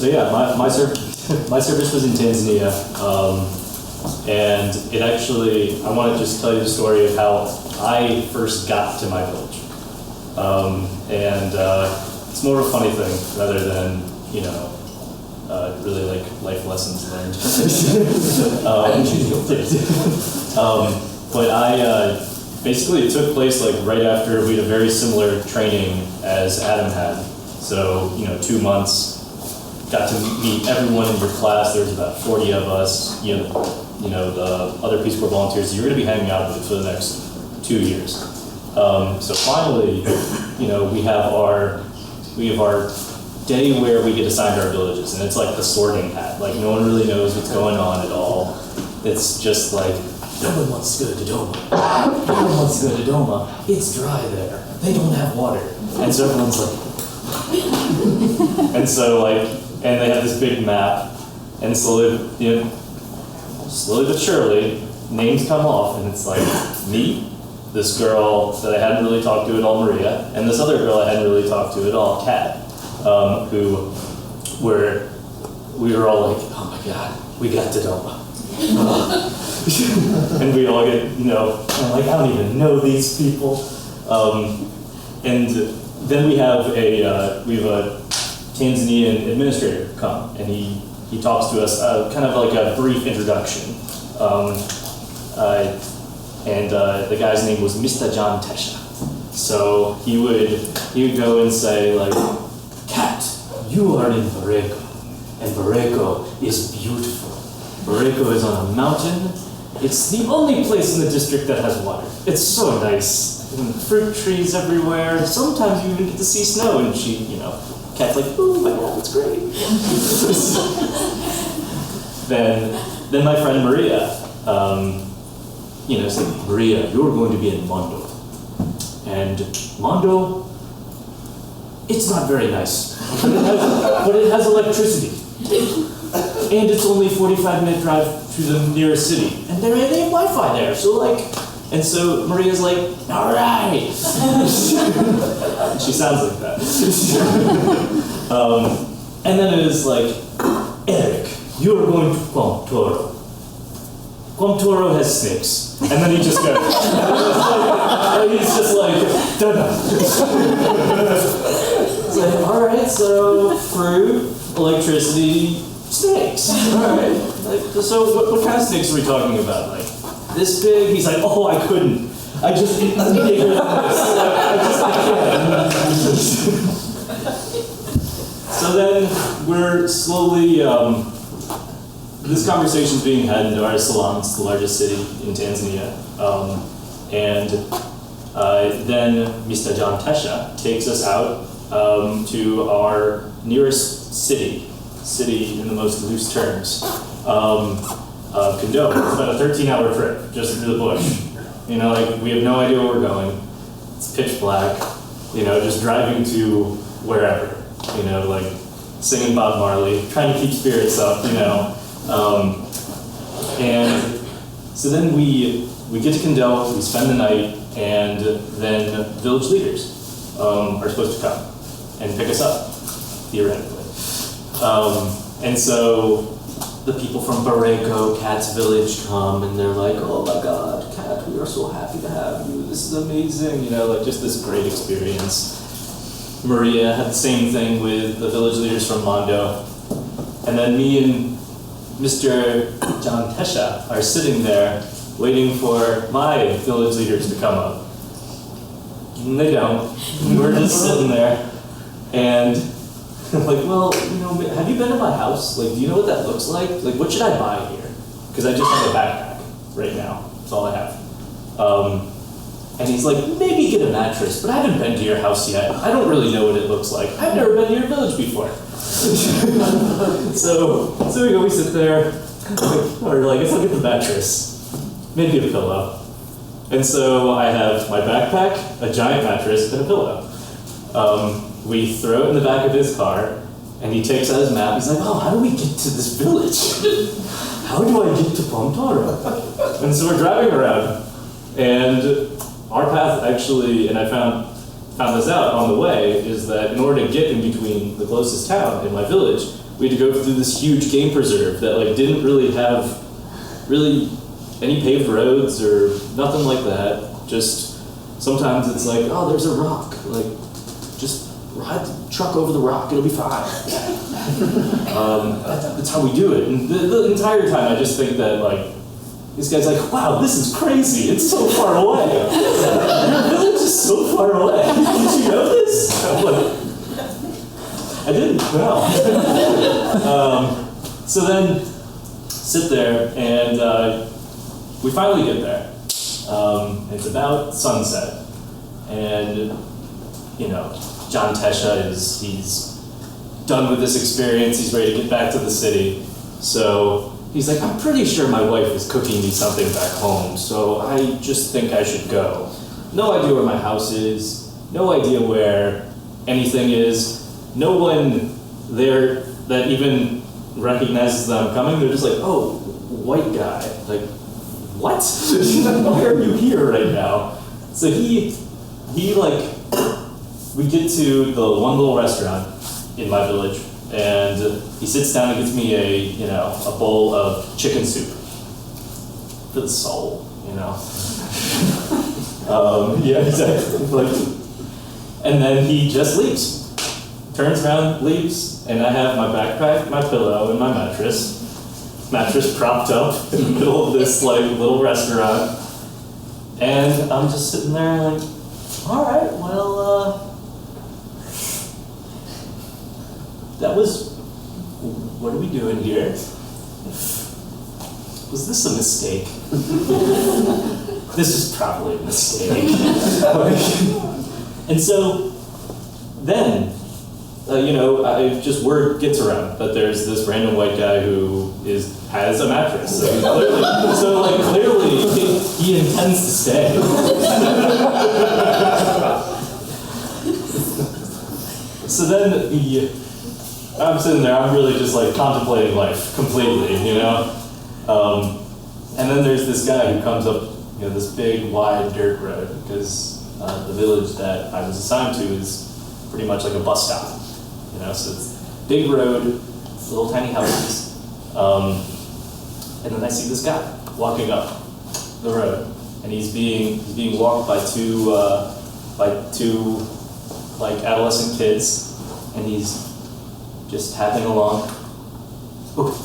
So yeah, my service was in Tanzania, and it actually, I want to just tell you the story of how I first got to my village. It's more of a funny thing rather than, really like life lessons learned. But basically it took place like right after we had a very similar training as Adam had. So, 2 months, got to meet everyone in your class. There was about 40 of us, the other Peace Corps volunteers you're going to be hanging out with for the next 2 years. So finally, we have our day where we get assigned our villages, and it's like the sorting hat. Like no one really knows what's going on at all. It's just like, no one wants to go to Dodoma. No one wants to go to Dodoma. It's dry there. They don't have water. And so everyone's like, and so and they have this big map, and slowly but surely, names come off, and it's like me, this girl that I hadn't really talked to at all, Maria, and this other girl I hadn't really talked to at all, Kat, who we were all like, oh my God, we got Dodoma. And we all get, I'm like, I don't even know these people. And then we have a Tanzanian administrator come, and he talks to us, kind of like a brief introduction. The guy's name was Mr. John Tesha. So he would go and say like, Kat, you are in Borrego, and Borrego is beautiful. Borrego is on a mountain. It's the only place in the district that has water. It's so nice. And fruit trees everywhere. Sometimes you even get to see snow. And she, Kat's like, oh my God, that's great. Then my friend Maria, said, Maria, you're going to be in Mondo. And Mondo, it's not very nice. But it has electricity. And it's only a 45-minute drive to the nearest city. And they have Wi-Fi there. And so Maria's like, all right. She sounds like that. And then it is like, Eric, you're going to Quamtoro. Quamtoro has snakes. And then he just goes, he's just like, dun-dun. It's like, all right, so fruit, electricity, snakes. All right. So what kind of snakes are we talking about? Like this big? He's like, oh, I couldn't. I just bigger than this. I can't. So then we're slowly. This conversation's being had in Dar es Salaam. It's the largest city in Tanzania, then Mr. John Tesha takes us out to our nearest city in the most loose terms, Kondo. It's about a 13-hour trip just through the bush. We have no idea where we're going. It's pitch black. Just driving to wherever. Singing Bob Marley, trying to keep spirits up. And so then we get to Kondo, we spend the night, and then village leaders are supposed to come and pick us up, theoretically. And so the people from Borrego, Kat's village, come, and they're like, oh my God, Kat, we are so happy to have you. This is amazing, just this great experience. Maria had the same thing with the village leaders from Mondo. And then me and Mr. John Tesha are sitting there waiting for my village leaders to come up. And they don't. We're just sitting there. And I'm like, well, have you been to my house? Do you know what that looks like? What should I buy here? Because I just have a backpack right now. That's all I have. And he's like, maybe get a mattress, but I haven't been to your house yet. I don't really know what it looks like. I've never been to your village before. So we sit there, or let's look at the mattress. Maybe a pillow. And so I have my backpack, a giant mattress, and a pillow. We throw it in the back of his car, and he takes out his map. He's like, oh, how do we get to this village? How do I get to Quamtoro? And so we're driving around, and our path actually, and I found this out on the way, is that in order to get in between the closest town and my village, we had to go through this huge game preserve that like didn't really have any paved roads or nothing like that. Just sometimes it's like, oh, there's a rock, like just ride the truck over the rock, it'll be fine. That's how we do it. And the entire time I just think that like, this guy's like, wow, this is crazy, it's so far away. Your village is so far away. Did you know this? I'm like, I didn't know. So then, sit there, and we finally get there. It's about sunset, and you know, John Tesha he's done with this experience. He's ready to get back to the city. So he's like, I'm pretty sure my wife is cooking me something back home. So I just think I should go. No idea where my house is. No idea where anything is. No one there that even recognizes that I'm coming. They're just like, oh, white guy. Like, what? Why are you here right now? So he like, we get to the one little restaurant in my village, and he sits down and gets me a bowl of chicken soup for the soul, you know. Yeah, exactly. Like, and then he just leaves. Turns around, leaves, and I have my backpack, my pillow, and my mattress propped up in the middle of this like little restaurant, and I'm just sitting there like, all right, well, that was, what are we doing here? Was this a mistake? This is probably a mistake. And so then, word gets around that there's this random white guy who has a mattress. So clearly he intends to stay. So then I'm sitting there, I'm really just like contemplating life completely, you know? And then there's this guy who comes up, you know, this big wide dirt road, because the village that I was assigned to is pretty much like a bus stop. You know, so it's big road, little tiny houses, and then I see this guy walking up the road, and he's being walked by two like adolescent kids, and he's just tapping along. Oh.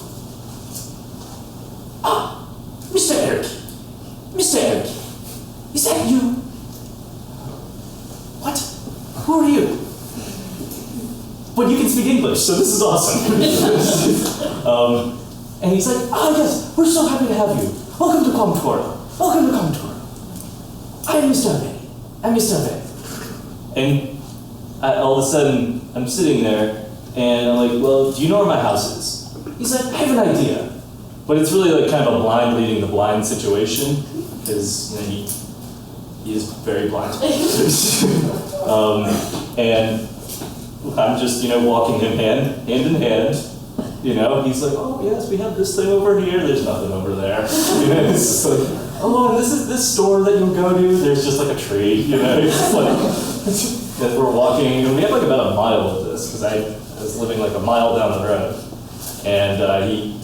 Ah, Mr. Eric, is that you? What? Who are you? But you can speak English, so this is awesome. And he's like, yes, we're so happy to have you. Welcome to Comtor. I am Mr. Ave. And all of a sudden, I'm sitting there, and I'm like, well, do you know where my house is? He's like, I have an idea. But it's really like kind of a blind leading the blind situation, because he is very blind. And I'm just, walking him hand in hand. He's like, oh yes, we have this thing over here. There's nothing over there. It's like, oh, and this is this store that you'll go to. There's just like a tree. It's like, as we're walking, and we have like about a mile of this, because I was living like a mile down the road, and he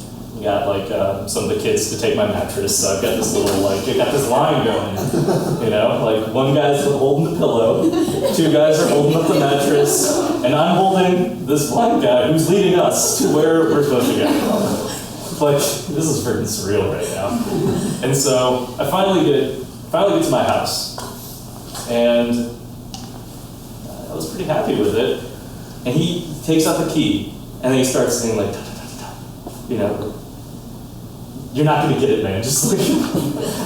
got like some of the kids to take my mattress. So I've got this little I got this line going. Like one guy's holding the pillow, two guys are holding up the mattress, and I'm holding this blind guy who's leading us to where we're supposed to go. Like, this is freaking surreal right now. And so I finally get to my house, and I was pretty happy with it. And he takes out the key, and then he starts singing like, you're not going to get it, man. Just like,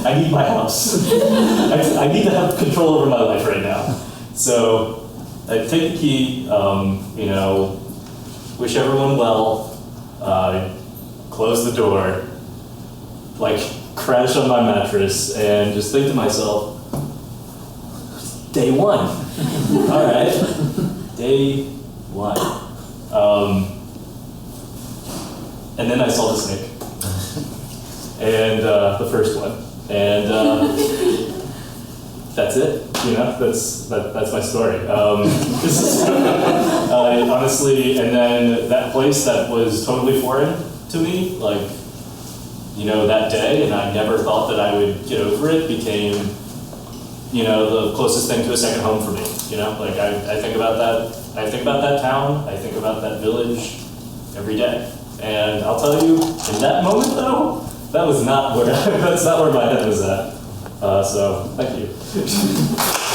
I need my house. I need to have control over my life right now. So I take the key, wish everyone well, close the door, like crash on my mattress, and just think to myself, day one. All right, day one. And then I saw the snake. And the first one, and that's it. That's my story. Honestly, honestly, and then that place that was totally foreign to me, like, you know, that day, and I never thought that I would get over it, became, you know, the closest thing to a second home for me. You know, like I think about that. I think about that town. I think about that village every day. And I'll tell you, in that moment though, that was not where that's not where my head was at. So thank you.